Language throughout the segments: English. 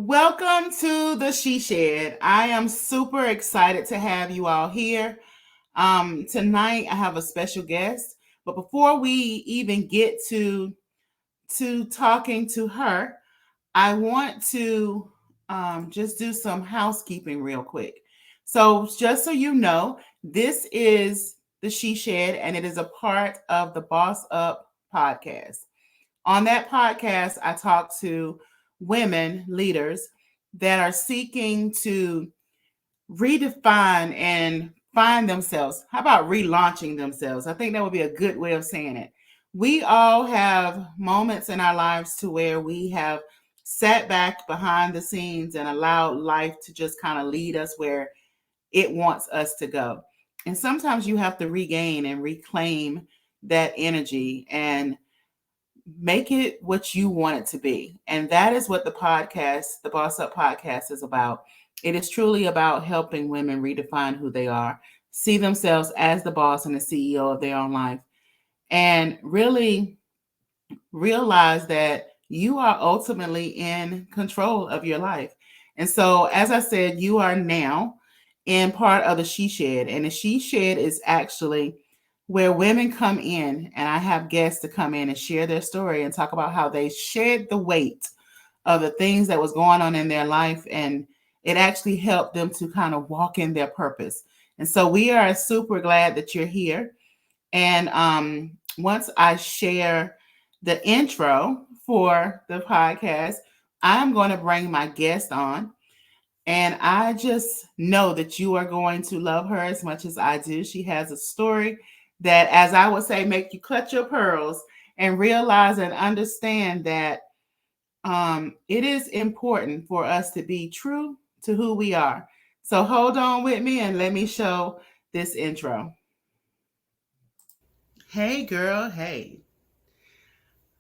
Welcome to the SheShed. I am super excited to have you all here. Tonight I have a special guest, but before we even get to talking to her, I want to just do some housekeeping real quick. So, just so you know, this is the SheShed, and it is a part of the Boss Up podcast. On that podcast, I talk to women leaders that are seeking to redefine and find themselves. How about relaunching themselves? I think that would be a good way of saying it. We all have moments in our lives to where we have sat back behind the scenes and allowed life to just kind of lead us where it wants us to go. And sometimes you have to regain and reclaim that energy and make it what you want it to be. And that is what the podcast, the Boss Up podcast, is about. It is truly about helping women redefine who they are, see themselves as the boss and the CEO of their own life, and really realize that you are ultimately in control of your life. And so, as I said, you are now in part of the SheShed, and the SheShed is actually where women come in, and I have guests to come in and share their story and talk about how they shed the weight of the things that was going on in their life, and it actually helped them to kind of walk in their purpose. And so we are super glad that you're here. And once I share the intro for the podcast, I'm going to bring my guest on. And I just know that you are going to love her as much as I do. She has a story that, as I would say, make you clutch your pearls and realize and understand that it is important for us to be true to who we are. So hold on with me and let me show this intro. Hey, girl. Hey.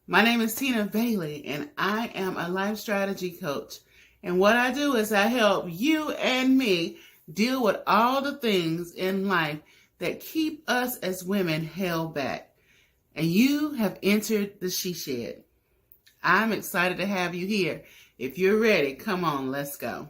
My name is Tina Bailey, and I am a life strategy coach. And what I do is I help you and me deal with all the things in life that keep us as women held back. And you have entered the SheShed. I'm excited to have you here. If you're ready, come on, let's go.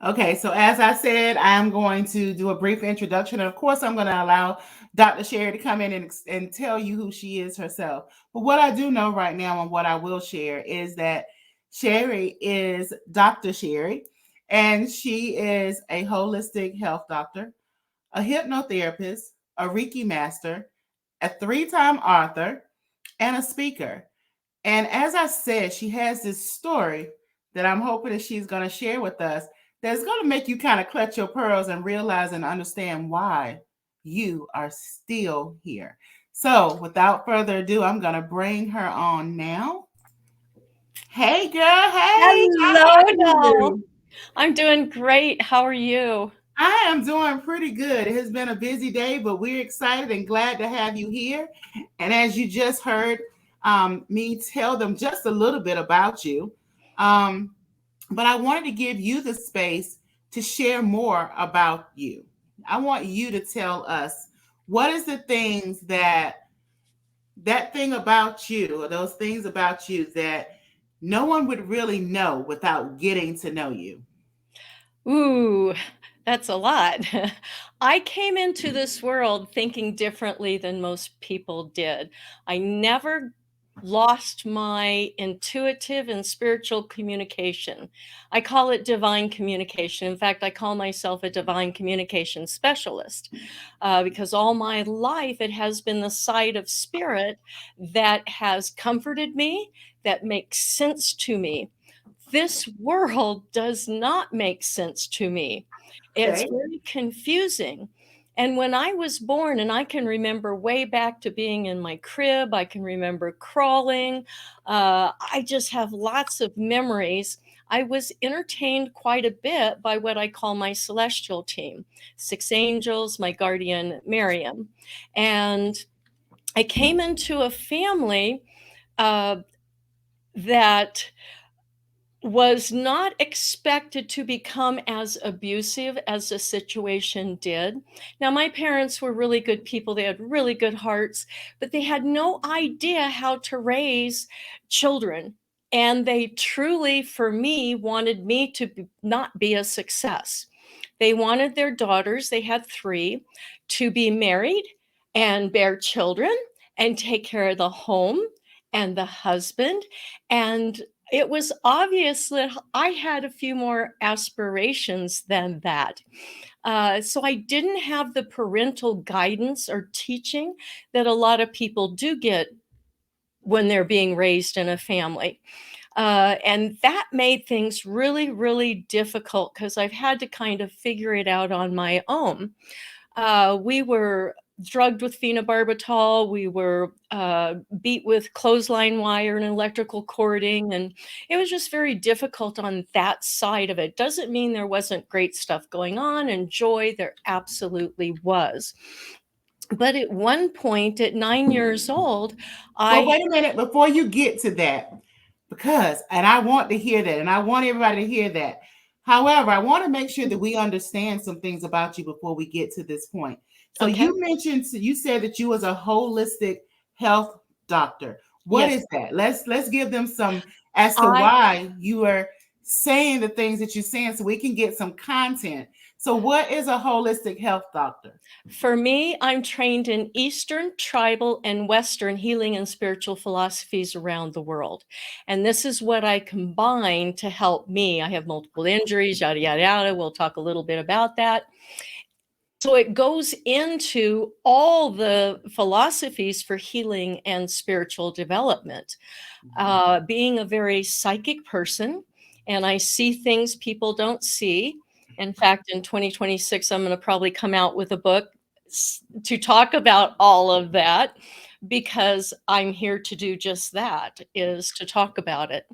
Okay, so as I said, I'm going to do a brief introduction. And of course, I'm going to allow Dr. Sherry to come in and tell you who she is herself. But what I do know right now and what I will share is that Sherry is Dr. Sherry, and she is a holistic health doctor, a hypnotherapist, a Reiki master, a three-time author, and a speaker. And as I said, she has this story that I'm hoping that she's going to share with us that's going to make you kind of clutch your pearls and realize and understand why you are still here. So, without further ado, I'm going to bring her on now. Hey, girl. Hey, how Hello, are doll. you? I'm doing great. How are you? I am doing pretty good. It has been a busy day, but we're excited and glad to have you here. And as you just heard me tell them just a little bit about you, um, but I wanted to give you the space to share more about you. I want you to tell us what is the things that thing about you, or those things about you that no one would really know without getting to know you. Ooh, that's a lot. I came into this world thinking differently than most people did. I never lost my intuitive and spiritual communication. I call it divine communication. In fact, I call myself a divine communication specialist because all my life it has been the side of spirit that has comforted me, that makes sense to me. This world does not make sense to me. It's Okay. very confusing. And when I was born, and I can remember way back to being in my crib, I can remember crawling. I just have lots of memories. I was entertained quite a bit by what I call my celestial team, six angels, my guardian Miriam. And I came into a family uh, that was not expected to become as abusive as the situation did. Now, my parents were really good people. They had really good hearts, but they had no idea how to raise children. And they truly, for me, wanted me to not be a success. They wanted their daughters, they had three, to be married and bear children and take care of the home and the husband. And it was obvious that I had a few more aspirations than that. So I didn't have the parental guidance or teaching that a lot of people do get when they're being raised in a family. And that made things really, really difficult because I've had to kind of figure it out on my own. We were drugged with phenobarbital. We were beat with clothesline wire and electrical cording. And it was just very difficult on that side of it. Doesn't mean there wasn't great stuff going on and joy. There absolutely was. But at one point, at 9 years old, Well, I, wait a minute before you get to that, because, and I want to hear that, and I want everybody to hear that. However, I want to make sure that we understand some things about you before we get to this point. So okay, you mentioned, so you said that you was a holistic health doctor. What yes, is that? Let's give them some as to I why you are saying the things that you're saying, so we can get some content. So, what is a holistic health doctor? For me, I'm trained in Eastern, tribal, and Western healing and spiritual philosophies around the world. And this is what I combine to help me. I have multiple injuries, yada, yada, yada. We'll talk a little bit about that. So it goes into all the philosophies for healing and spiritual development. Being a very psychic person, and I see things people don't see. In fact, in 2026, I'm going to probably come out with a book to talk about all of that because I'm here to do just that, is to talk about it.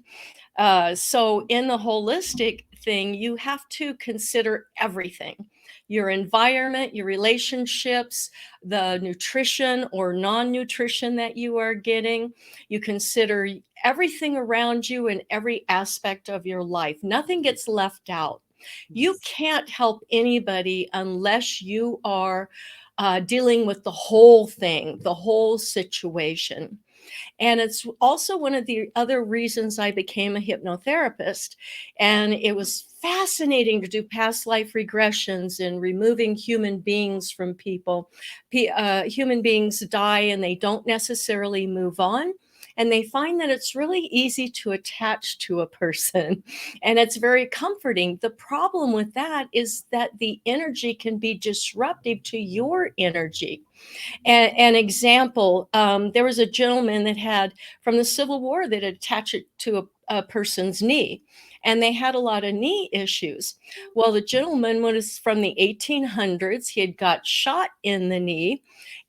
So, in the holistic thing, you have to consider everything: your environment, your relationships, the nutrition or non nutrition that you are getting. You consider everything around you in every aspect of your life. Nothing gets left out. You Yes. can't help anybody unless you are dealing with the whole thing, the whole situation. And it's also one of the other reasons I became a hypnotherapist. And it was fascinating to do past life regressions and removing human beings from people. Human beings die and they don't necessarily move on. And they find that it's really easy to attach to a person and it's very comforting. The problem with that is that the energy can be disruptive to your energy. An example, there was a gentleman that had from the Civil War that had attached it to a person's knee, and they had a lot of knee issues. Well, the gentleman was from the 1800s. He had got shot in the knee,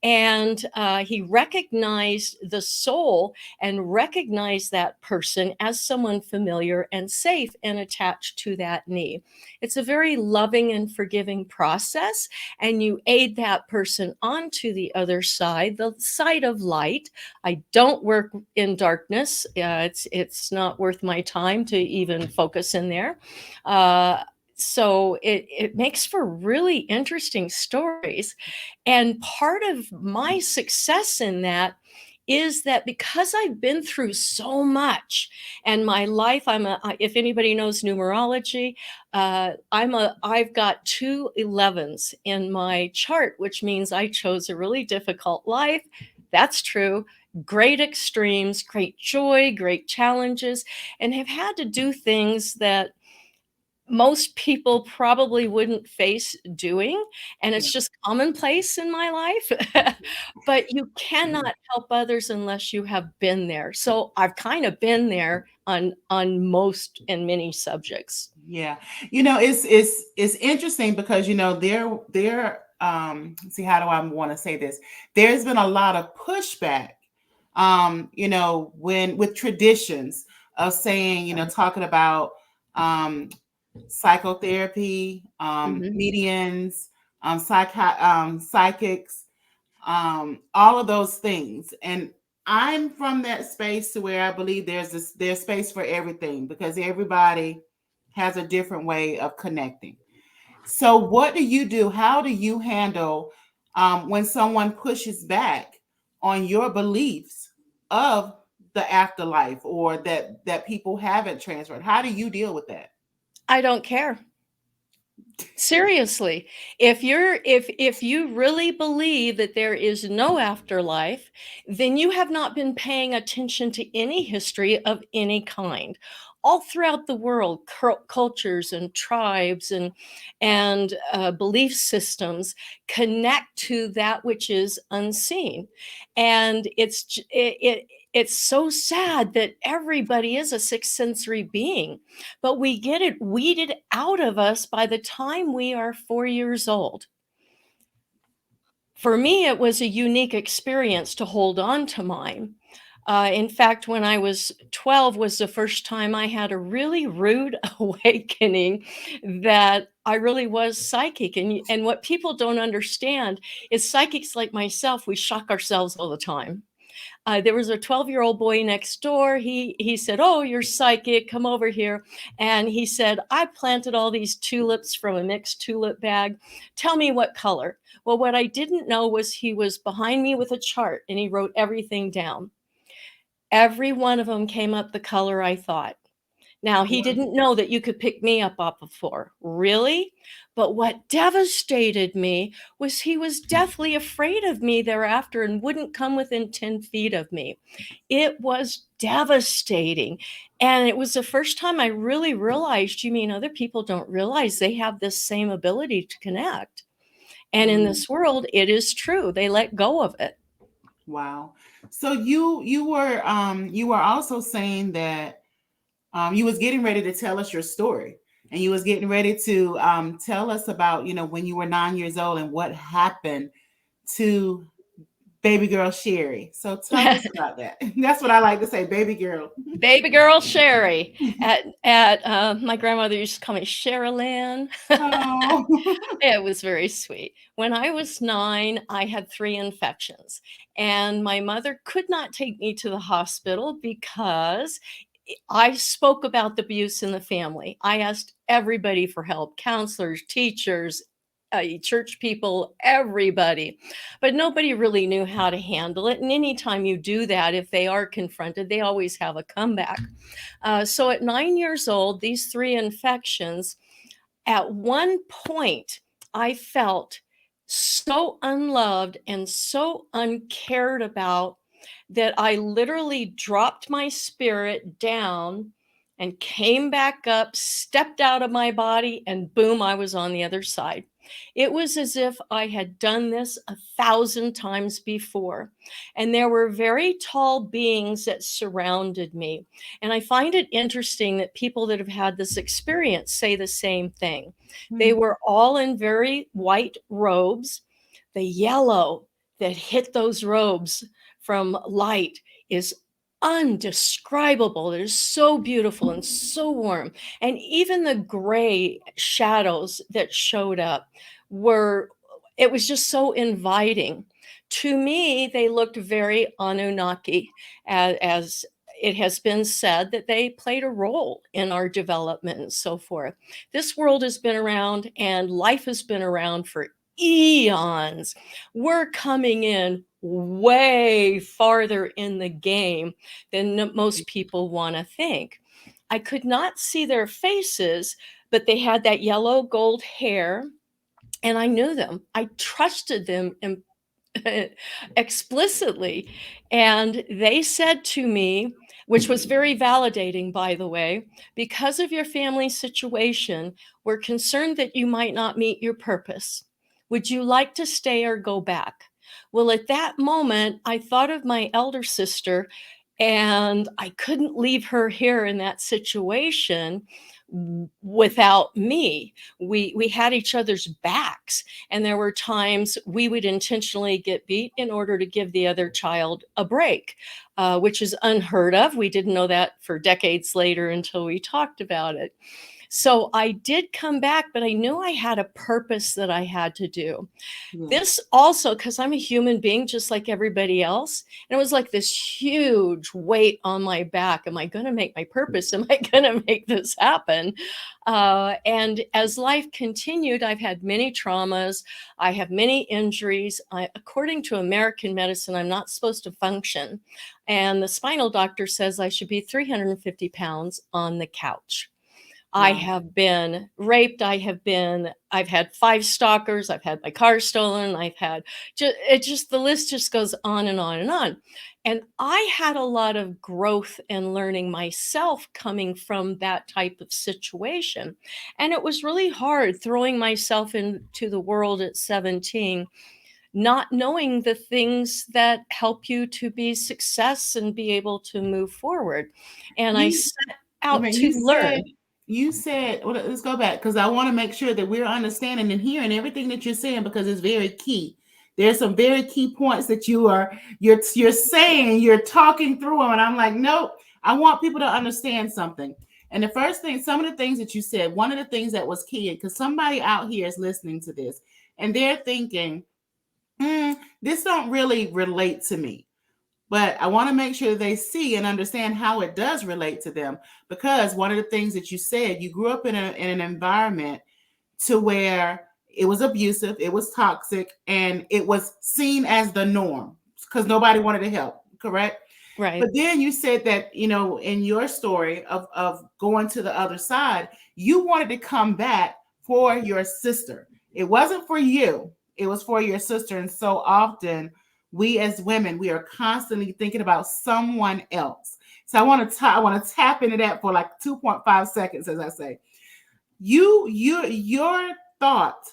and he recognized the soul and recognized that person as someone familiar and safe and attached to that knee. It's a very loving and forgiving process, and you aid that person onto the other side, the side of light. I don't work in darkness. It's not worth my time to even focus in there. Uh, so it makes for really interesting stories. And part of my success in that is that because I've been through so much and my life, if anybody knows numerology, I've got two 11s in my chart, which means I chose a really difficult life. That's true. Great extremes, great joy, great challenges, and have had to do things that most people probably wouldn't face doing, and Yeah. it's just commonplace in my life. But you cannot help others unless you have been there. So I've kind of been there on most and many subjects. Yeah. It's interesting because see, how do I want to say this? There's been a lot of pushback, when with traditions of saying, talking about um psychotherapy, Mhm. medians, psychics, all of those things. And I'm from that space to where I believe there's space for everything because everybody has a different way of connecting. So, what do you do? How do you handle when someone pushes back on your beliefs of the afterlife or that people haven't transferred? How do you deal with that? I don't care. Seriously, if you really believe that there is no afterlife, then you have not been paying attention to any history of any kind. All throughout the world, cultures and tribes and belief systems connect to that which is unseen, and it's so sad that everybody is a sixth sensory being, but we get it weeded out of us by the time we are 4 years old. For me, it was a unique experience to hold on to mine. In fact, when I was 12 was the first time I had a really rude awakening that I really was psychic. And what people don't understand is psychics like myself, we shock ourselves all the time. There was a 12-year-old boy next door. He said, "Oh, you're psychic. Come over here." And he said, "I planted all these tulips from a mixed tulip bag. Tell me what color." Well, what I didn't know was he was behind me with a chart and he wrote everything down. Every one of them came up the color I thought. Now, he didn't know that you could pick me up off of 4. Really? But what devastated me was he was deathly afraid of me thereafter and wouldn't come within 10 feet of me. It was devastating. And it was the first time I really realized, you mean other people don't realize they have this same ability to connect. And in Mm, this world, it is true. They let go of it. wow. So you were also saying that you was getting ready to tell us your story, and you was getting ready to tell us about when you were 9 years old and what happened to baby girl Sherry. So tell us about that. That's what I like to say, baby girl. Baby girl Sherry. At my grandmother used to call me Sherilyn. Oh. It was very sweet. When I was 9, I had 3 infections, and my mother could not take me to the hospital because I spoke about the abuse in the family. I asked everybody for help, counselors, teachers, church people, everybody. But nobody really knew how to handle it. And anytime you do that, if they are confronted, they always have a comeback. So at 9 years old, these 3 infections, at one point, I felt so unloved and so uncared about that I literally dropped my spirit down and came back up, stepped out of my body, and boom, I was on the other side. It was as if I had done this 1,000 times before. And there were very tall beings that surrounded me. And I find it interesting that people that have had this experience say the same thing. They Hmm. were all in very white robes. The yellow that hit those robes from light is undescribable. It is so beautiful and so warm. And even the gray shadows that showed up were, it was just so inviting. To me, they looked very Anunnaki, as it has been said that they played a role in our development and so forth. This world has been around and life has been around for eons. We're coming in way farther in the game than most people want to think. I could not see their faces, but they had that yellow gold hair, and I knew them. I trusted them explicitly. And they said to me, which was very validating, by the way. Because of your family situation, we're concerned that you might not meet your purpose. Would you like to stay or go back? Well, at that moment, I thought of my elder sister, and I couldn't leave her here in that situation without me. We had each other's backs, and there were times we would intentionally get beat in order to give the other child a break, which is unheard of. We didn't know that for decades later until we talked about it. So I did come back, but I knew I had a purpose that I had to do. Yeah. This also, because I'm a human being just like everybody else, and it was like this huge weight on my back. Am I going to make my purpose? Am I going to make this happen? And as life continued, I've had many traumas. I have many injuries. According to American medicine, I'm not supposed to function. And the spinal doctor says I should be 350 pounds on the couch. I Wow. have been raped. I've had 5 stalkers. I've had my car stolen. I've had the list just goes on and on and on. And I had a lot of growth and learning myself coming from that type of situation. And it was really hard throwing myself into the world at 17, not knowing the things that help you to be success and be able to move forward. And I You, set I out mean, to learn. you said, well, let's go back because I want to make sure that we're understanding and hearing everything that you're saying because it's very key. There's some very key points that you're saying, you're talking through them, and I'm like, nope. I want people to understand something. And the first thing, some of the things that you said, one of the things that was key, because somebody out here is listening to this, and they're thinking, this don't really relate to me. But I want to make sure they see and understand how it does relate to them. Because one of the things that you said, you grew up in an environment to where it was abusive, it was toxic, and it was seen as the norm because nobody wanted to help, correct? But Right. then you said that, in your story of going to the other side, you wanted to come back for your sister. It wasn't for you, it was for your sister. And so often, we as women, we are constantly thinking about someone else. So I want to tap into that for like 2.5 seconds, as I say. Your thought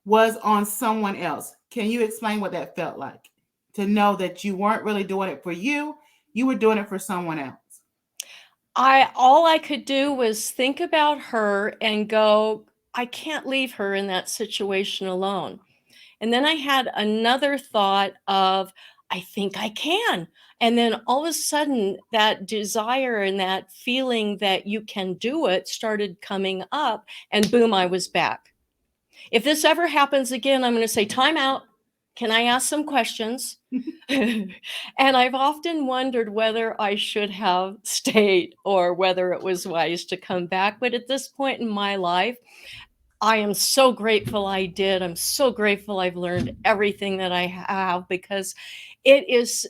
was on someone else. Can you explain what that felt like? To know that you weren't really doing it for you were doing it for someone else. I All I could do was think about her and go, I can't leave her in that situation alone. And then I had another thought of, I think I can. And then all of a sudden, that desire and that feeling that you can do it started coming up, and boom, I was back. If this ever happens again, I'm going to say, time out. Can I ask some questions? And I've often wondered whether I should have stayed or whether it was wise to come back. But at this point in my life, I am so grateful I did. I'm so grateful I've learned everything that I have, because it is,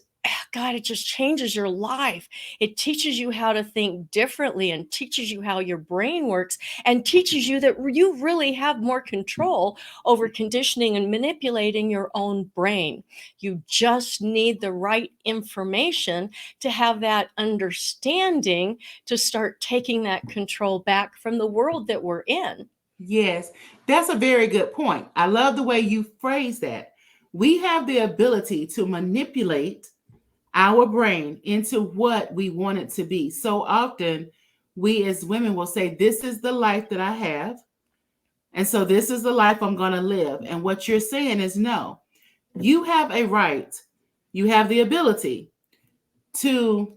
God, it just changes your life. It teaches you how to think differently and teaches you how your brain works and teaches you that you really have more control over conditioning and manipulating your own brain. You just need the right information to have that understanding to start taking that control back from the world that we're in. Yes, that's a very good point. I love the way you phrase that. We have the ability to manipulate our brain into what we want it to be. So often, we as women will say, this is the life that I have. And so this is the life I'm going to live. And what you're saying is, no, you have a right, you have the ability to,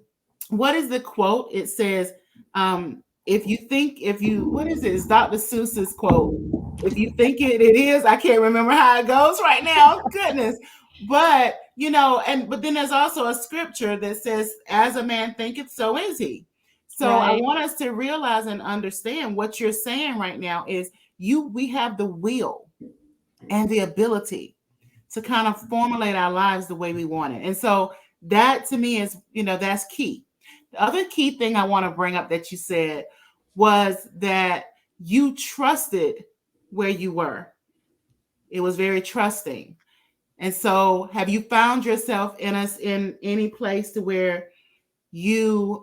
what is the quote? It says, what is it? It's Dr. Seuss's quote. If you think it is, I can't remember how it goes right now. Goodness. But, but then there's also a scripture that says, as a man thinketh, so is he. So I Right. want us to realize and understand what you're saying right now is we have the will and the ability to kind of formulate our lives the way we want it. And so that to me is, that's key. The other key thing I want to bring up that you said was that you trusted where you were. It was very trusting. And so have you found yourself in any place to where you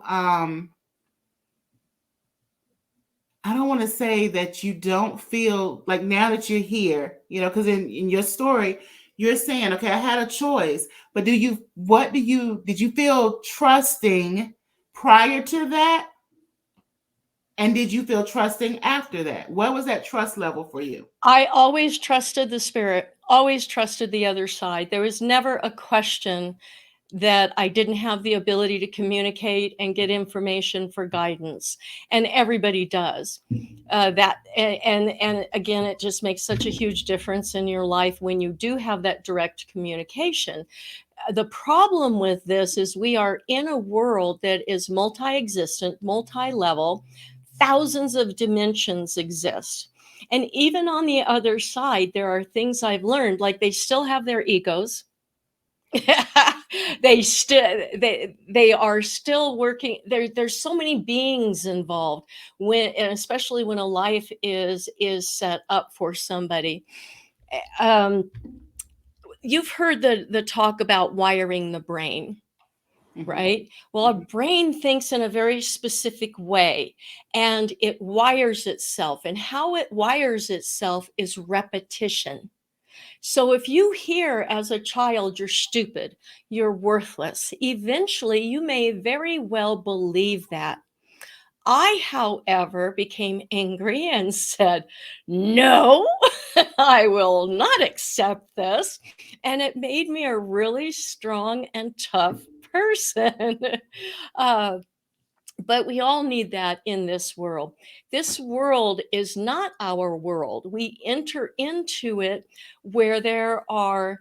I don't want to say that you don't feel like now that you're here, because in your story, you're saying, okay, I had a choice, but did you feel trusting prior to that? And did you feel trusting after that? What was that trust level for you? I always trusted the spirit, always trusted the other side. There was never a question that I didn't have the ability to communicate and get information for guidance, and everybody does. And again, it just makes such a huge difference in your life when you do have that direct communication. The problem with this is we are in a world that is multi-existent, multi-level. Thousands of dimensions exist. And even on the other side, there are things I've learned, like they still have their egos. They are still working. There's so many beings involved, and especially when a life is set up for somebody. um, you've heard the talk about wiring the brain, Mm-hmm. right? Well, a Mm-hmm. brain thinks in a very specific way, and it wires itself, and how it wires itself is repetition. So if you hear as a child you're stupid, you're worthless, eventually you may very well believe that. I, however, became angry and said, no, I will not accept this. And it made me a really strong and tough person. uh, but we all need that in this world. This world is not our world. We enter into it where there are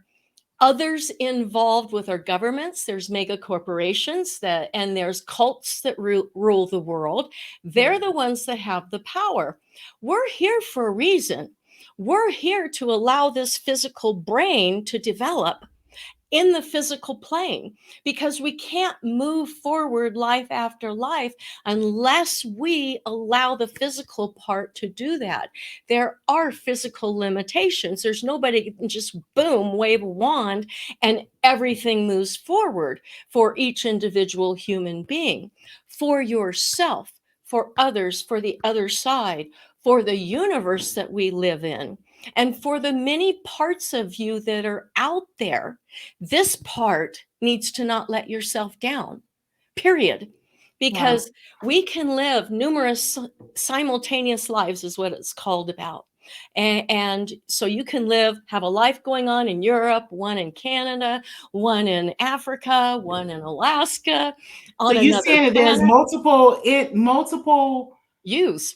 others involved with our governments. There's mega corporations and there's cults that rule the world. They're Right. the ones that have the power. We're here for a reason. We're here to allow this physical brain to develop in the physical plane, because we can't move forward life after life unless we allow the physical part to do that. There are physical limitations. There's nobody can just boom, wave a wand, and everything moves forward for each individual human being, for yourself, for others, for the other side, for the universe that we live in, and for the many parts of you that are out there. This part needs to not let yourself down, period. Wow. Because we can live numerous simultaneous lives, is what it's called about. And so you can have a life going on in Europe, one in Canada, one in Africa, one in Alaska, So on you another saying that there's planet. multiple Use.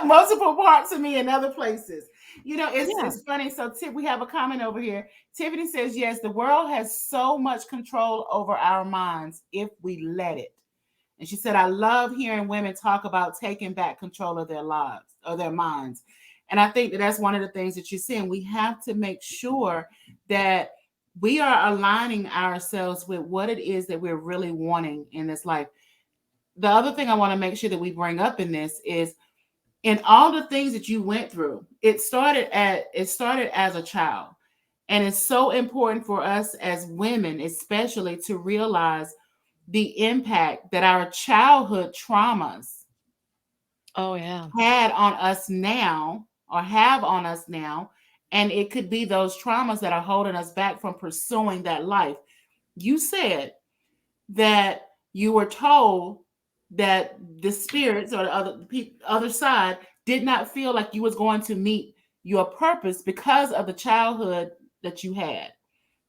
multiple parts of me in other places. It's Yeah. it's funny. So we have a comment over here. Tiffany says, yes, the world has so much control over our minds if we let it. And she said, I love hearing women talk about taking back control of their lives or their minds. And I think that that's one of the things that you're saying. We have to make sure that we are aligning ourselves with what it is that we're really wanting in this life. The other thing I want to make sure that we bring up in this is, in all the things that you went through, it started as a child. And it's so important for us as women, especially, to realize the impact that our childhood traumas Oh, yeah. had on us now, or have on us now. And it could be those traumas that are holding us back from pursuing that life. You said that you were told that the spirits or the other side did not feel like you was going to meet your purpose because of the childhood that you had,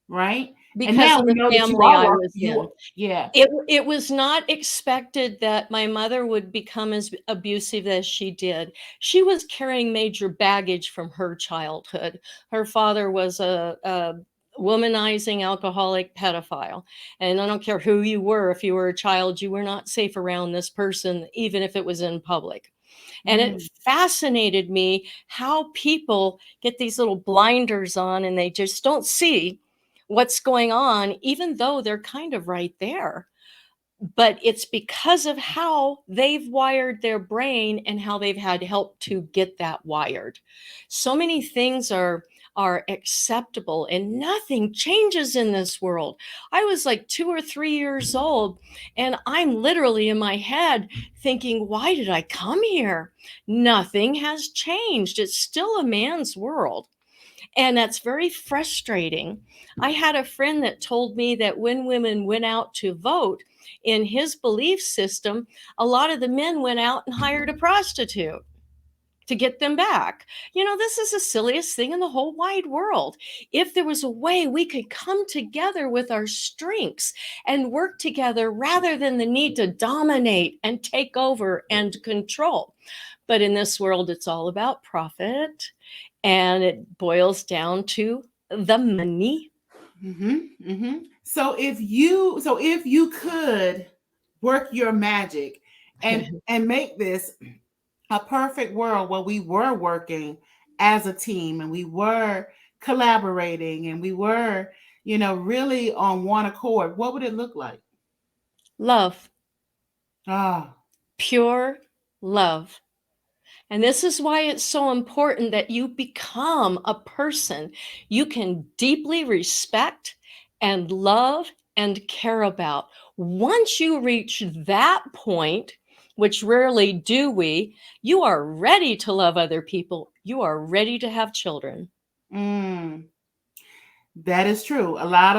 right? And Because now of we the know that you family are I work was you in. yeah. It was not expected that my mother would become as abusive as she did. She was carrying major baggage from her childhood. Her father was a womanizing alcoholic pedophile. And I don't care who you were, if you were a child, you were not safe around this person, even if it was in public. And it Mm. fascinated me how people get these little blinders on and they just don't see what's going on, even though they're kind of right there. But it's because of how they've wired their brain and how they've had help to get that wired. So many things are acceptable and nothing changes in this world. I was like 2 or 3 years old, and I'm literally in my head thinking, why did I come here? Nothing has changed. It's still a man's world. And that's very frustrating. I had a friend that told me that when women went out to vote, in his belief system, a lot of the men went out and hired a prostitute to get them back. This is the silliest thing in the whole wide world. If there was a way we could come together with our strengths and work together rather than the need to dominate and take over and control. But in this world, it's all about profit, and it boils down to the money. So if you could work your magic and make this a perfect world where we were working as a team and we were collaborating and we were, really on one accord, what would it look like? Love, Ah, pure love. And this is why it's so important that you become a person you can deeply respect and love and care about. Once you reach that point, which rarely do we, you are ready to love other people. You are ready to have children. mm, that is true. A lot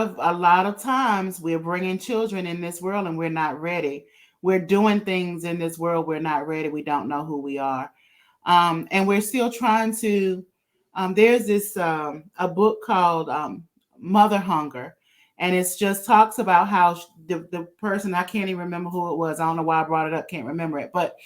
of times we're bringing children in this world and we're not ready. We're doing things in this world we're not ready. We don't know who we are. And we're still trying to. There's this a book called Mother Hunger, and it just talks about how the person, I can't even remember who it was. I don't know why I brought it up. Can't remember it, but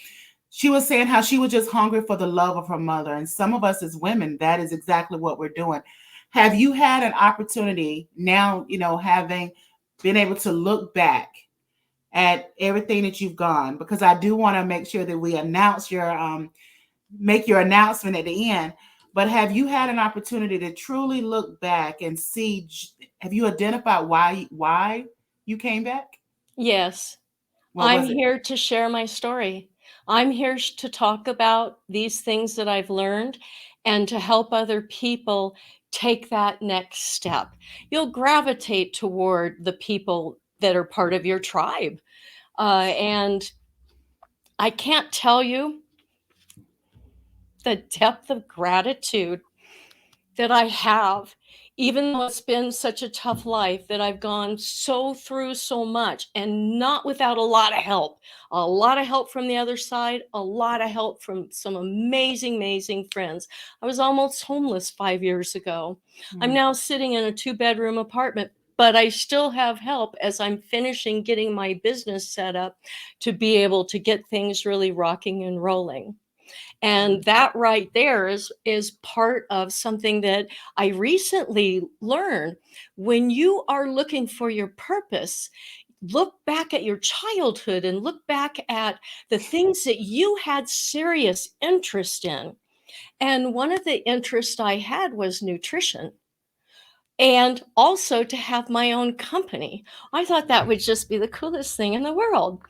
she was saying how she was just hungry for the love of her mother. And some of us as women, that is exactly what we're doing. Have you had an opportunity now? Having been able to look back at everything that you've gone, because I do want to make sure that we announce your make your announcement at the end. But have you had an opportunity to truly look back and see? Have you identified why you came back? Yes, What I'm was it? here to share my story. I'm here to talk about these things that I've learned and to help other people take that next step. You'll gravitate toward the people that are part of your tribe. And I can't tell you the depth of gratitude that I have, even though it's been such a tough life, that I've gone through so much and not without a lot of help from the other side, a lot of help from some amazing, amazing friends. I was almost homeless 5 years ago. I'm Mm. now sitting in a 2-bedroom apartment, but I still have help as I'm finishing getting my business set up to be able to get things really rocking and rolling. And that right there is part of something that I recently learned. When you are looking for your purpose, look back at your childhood and look back at the things that you had serious interest in. And one of the interests I had was nutrition, and also to have my own company. I thought that would just be the coolest thing in the world.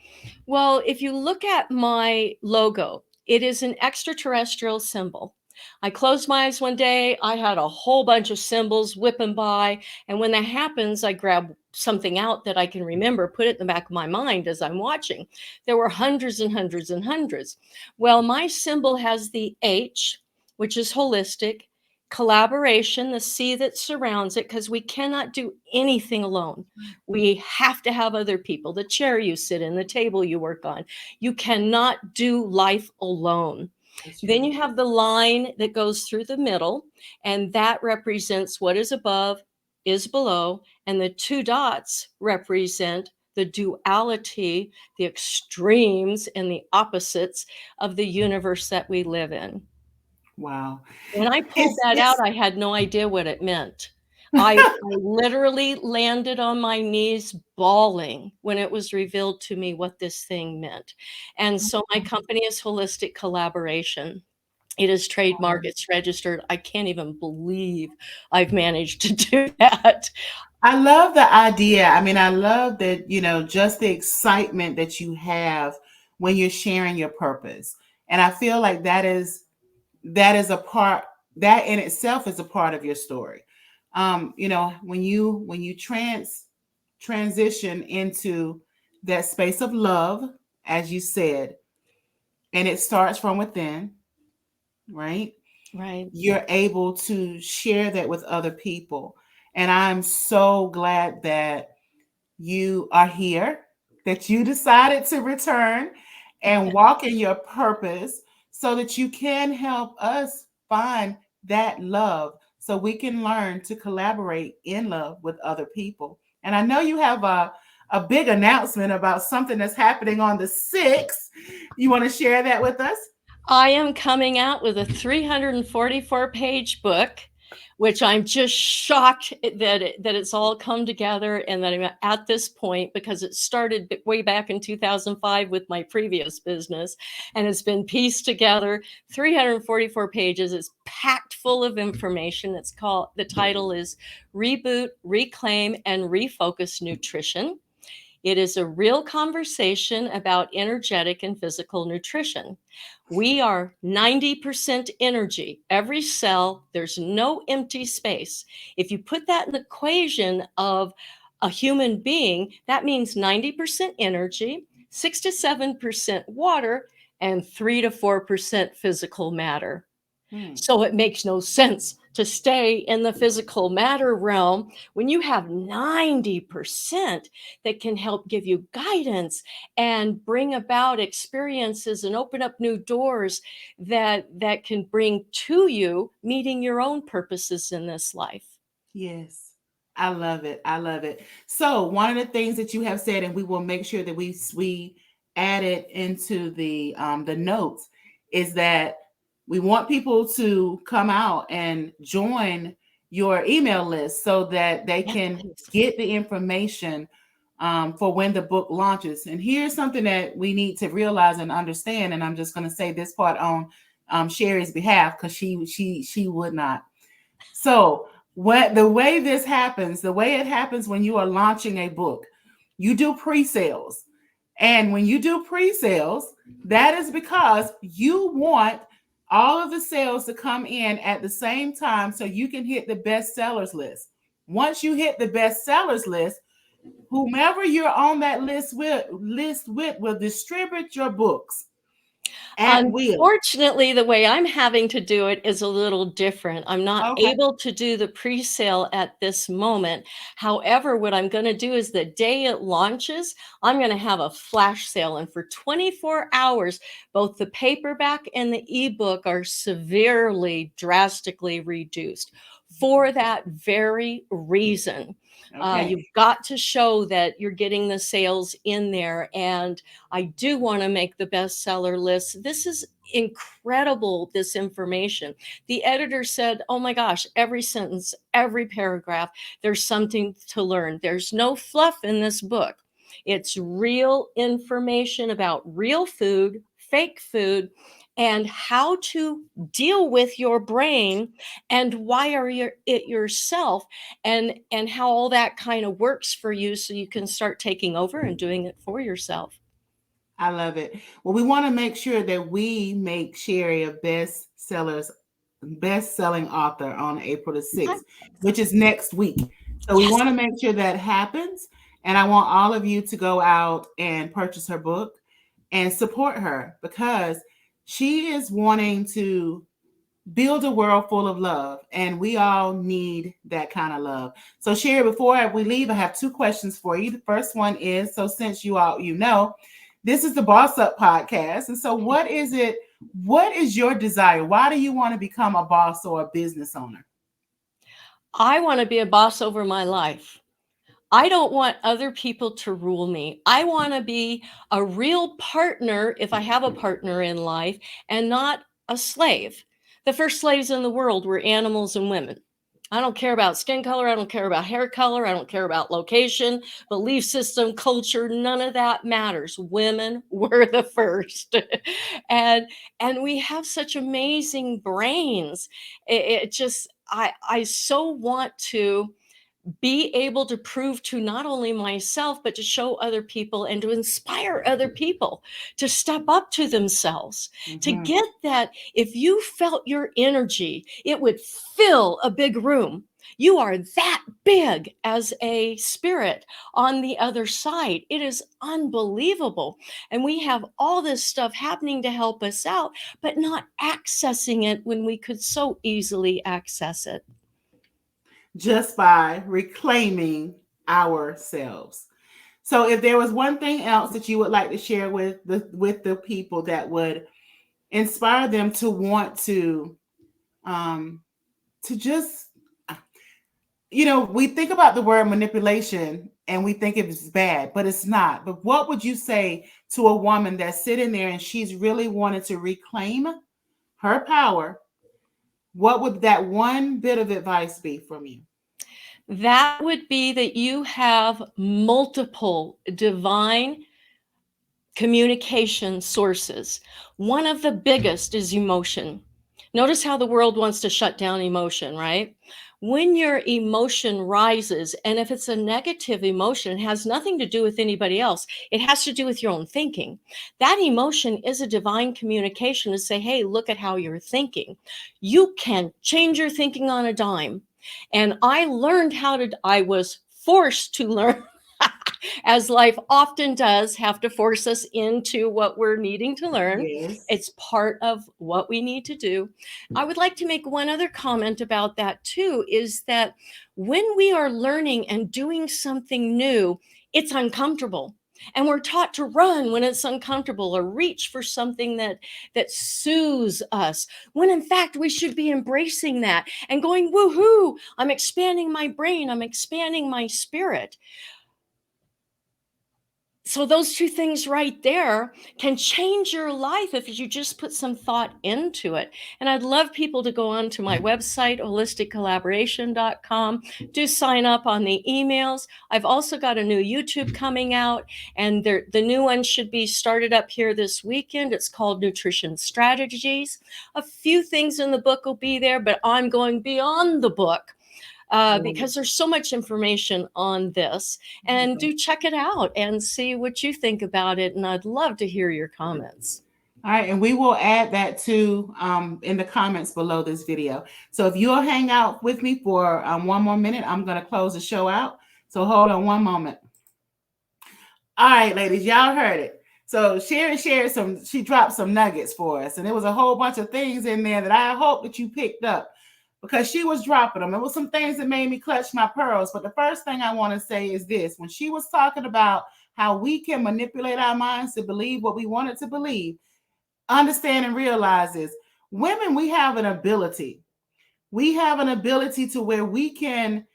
Well, if you look at my logo, it is an extraterrestrial symbol. I closed my eyes one day, I had a whole bunch of symbols whipping by. And when that happens, I grab something out that I can remember, put it in the back of my mind as I'm watching. There were hundreds and hundreds and hundreds. Well, my symbol has the H, which is holistic, collaboration, the C that surrounds it, because we cannot do anything alone. We have to have other people, the chair you sit in, the table you work on. You cannot do life alone. That's Then true. you have the line that goes through the middle, and that represents what is above is below, and the two dots represent the duality, the extremes, and the opposites of the universe that we live in. Wow. When I pulled It's that out, it's I had no idea what it meant. I literally landed on my knees bawling when it was revealed to me what this thing meant. And so my company is Holistic Collaboration. It is trademarked, it's registered. I can't even believe I've managed to do that. I love the idea. I mean, I love that, just the excitement that you have when you're sharing your purpose. And I feel like that is a part. that in itself is a part of your story. When you transition into that space of love, as you said, and it starts from within, right? Right. You're able to share that with other people. And I'm so glad that you are here, that you decided to return and walk in your purpose so that you can help us find that love so we can learn to collaborate in love with other people. And I know you have a big announcement about something that's happening on the 6th. You want to share that with us? I am coming out with a 344-page book, which I'm just shocked that it's all come together and that I'm at this point, because it started way back in 2005 with my previous business, and it's been pieced together. 344 pages. It's packed full of information. The title is Reboot, Reclaim, and Refocus Nutrition. It is a real conversation about energetic and physical nutrition. We are 90% energy. Every cell, there's no empty space. If you put that in the equation of a human being, that means 90% energy, 6 to 7% water, and 3 to 4% physical matter. Hmm. So it makes no sense to stay in the physical matter realm when you have 90% that can help give you guidance and bring about experiences and open up new doors that can bring to you meeting your own purposes in this life. Yes. I love it. I love it. So, one of the things that you have said, and we will make sure that we add it into the notes, is that we want people to come out and join your email list so that they Yes, can please. get the information for when the book launches. And here's something that we need to realize and understand. And I'm just going to say this part on Sherry's behalf because she would not. So, what the way this happens, the way it happens when you are launching a book, you do pre-sales. And when you do pre-sales, that is because you want all of the sales to come in at the same time so you can hit the best sellers list. Once you hit the best sellers list, whomever you're on that list with will distribute your books at will. Unfortunately, the way I'm having to do it is a little different. I'm not Okay. able to do the pre-sale at this moment. However, what I'm going to do is the day it launches, I'm going to have a flash sale. And for 24 hours, both the paperback and the ebook are severely, drastically reduced for that very reason. Okay. You've got to show that you're getting the sales in there. And I do want to make the bestseller list. This is incredible, this information. The editor said, oh my gosh, every sentence, every paragraph, there's something to learn. There's no fluff in this book. It's real information about real food, fake food, and how to deal with your brain and wire it yourself, and how all that kind of works for you so you can start taking over and doing it for yourself. I love it. Well, we want to make sure that we make Sherry a best-selling author on April the I 6th, think so. which is next week. So we Yes. want to make sure that happens. And I want all of you to go out and purchase her book and support her because she is wanting to build a world full of love, and we all need that kind of love. So Sherry, before we leave, I have two questions for you. The first one is, so since this is the Boss Up podcast, and so what is your desire? Why do you want to become a boss or a business owner? I want to be a boss over my life. I don't want other people to rule me. I want to be a real partner if I have a partner in life, and not a slave. The first slaves in the world were animals and women. I don't care about skin color. I don't care about hair color. I don't care about location, belief system, culture. None of that matters. Women were the first. and and we have such amazing brains. It just I so want to be able to prove to not only myself, but to show other people and to inspire other people to step up to themselves, to Mm-hmm. get that. If you felt your energy, it would fill a big room. You are that big as a spirit on the other side. It is unbelievable. And we have all this stuff happening to help us out, but not accessing it when we could so easily access it. Just by reclaiming ourselves. So if there was one thing else that you would like to share with the people that would inspire them to want um to just, we think about the word manipulation and we think it's bad, but it's not. But what would you say to a woman that's sitting there and she's really wanted to reclaim her power? What would that one bit of advice be from you? That would be that you have multiple divine communication sources. One of the biggest is emotion. Notice how the world wants to shut down emotion, right? When your emotion rises, and if it's a negative emotion, it has nothing to do with anybody else, it has to do with your own thinking. That emotion is a divine communication to say, hey, look at how you're thinking. You can change your thinking on a dime. And I was forced to learn as life often does, have to force us into what we're needing to learn. Yes. It's part of what we need to do. I would like to make one other comment about that too, is that when we are learning and doing something new, it's uncomfortable. And we're taught to run when it's uncomfortable or reach for something that soothes us. When in fact we should be embracing that and going, woohoo, I'm expanding my brain, I'm expanding my spirit. So those two things right there can change your life if you just put some thought into it. And I'd love people to go on to my website, holisticcollaboration.com, do sign up on the emails. I've also got a new YouTube coming out, and the new one should be started up here this weekend. It's called Nutrition Strategies. A few things in the book will be there, but I'm going beyond the book because there's so much information on this. And do check it out and see what you think about it. And I'd love to hear your comments. All right, and we will add that too in the comments below this video. So if you'll hang out with me for one more minute, I'm going to close the show out. So hold on one moment. All right, ladies, y'all heard it. So Sherry she dropped some nuggets for us, and there was a whole bunch of things in there that I hope that you picked up because she was dropping them. It was some things that made me clutch my pearls. But the first thing I want to say is this: when she was talking about how we can manipulate our minds to believe what we wanted to believe, understand and realize is women, we have an ability. We have an ability to where we can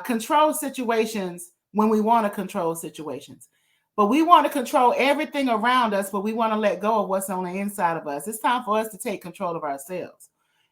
control situations when we want to control situations. But we want to control everything around us, but we want to let go of what's on the inside of us. It's time for us to take control of ourselves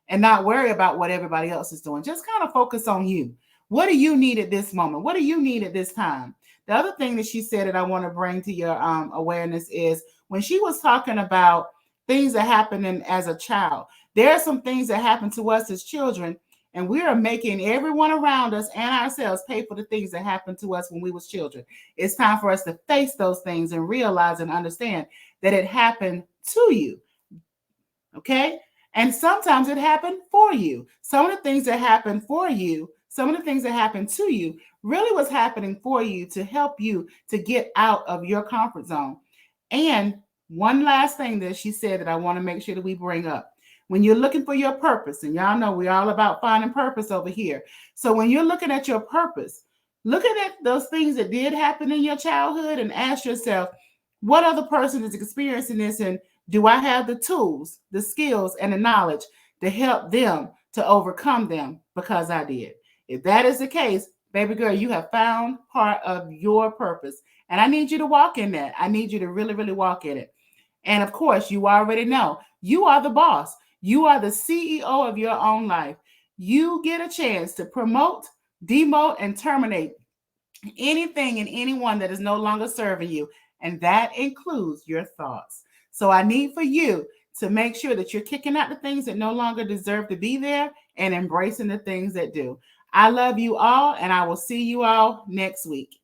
and not worry about what everybody else is doing. Just kind of focus on you. What do you need at this moment? What do you need at this time? The other thing that she said that I want to bring to your awareness is when she was talking about things that happened as a child. There are some things that happen to us as children, and we are making everyone around us and ourselves pay for the things that happened to us when we was children. It's time for us to face those things and realize and understand that it happened to you. Okay? And sometimes it happened for you. Some of the things that happened for you, some of the things that happened to you really was happening for you to help you to get out of your comfort zone. And one last thing that she said that I want to make sure that we bring up. When you're looking for your purpose, and y'all know we're all about finding purpose over here. So when you're looking at your purpose, looking at those things that did happen in your childhood and ask yourself, what other person is experiencing this, and do I have the tools, the skills, and the knowledge to help them to overcome them because I did? If that is the case, baby girl, you have found part of your purpose. And I need you to walk in that. I need you to really, really walk in it. And of course, you already know you are the boss. You are the CEO of your own life. You get a chance to promote, demote, and terminate anything and anyone that is no longer serving you. And that includes your thoughts. So I need for you to make sure that you're kicking out the things that no longer deserve to be there and embracing the things that do. I love you all, and I will see you all next week.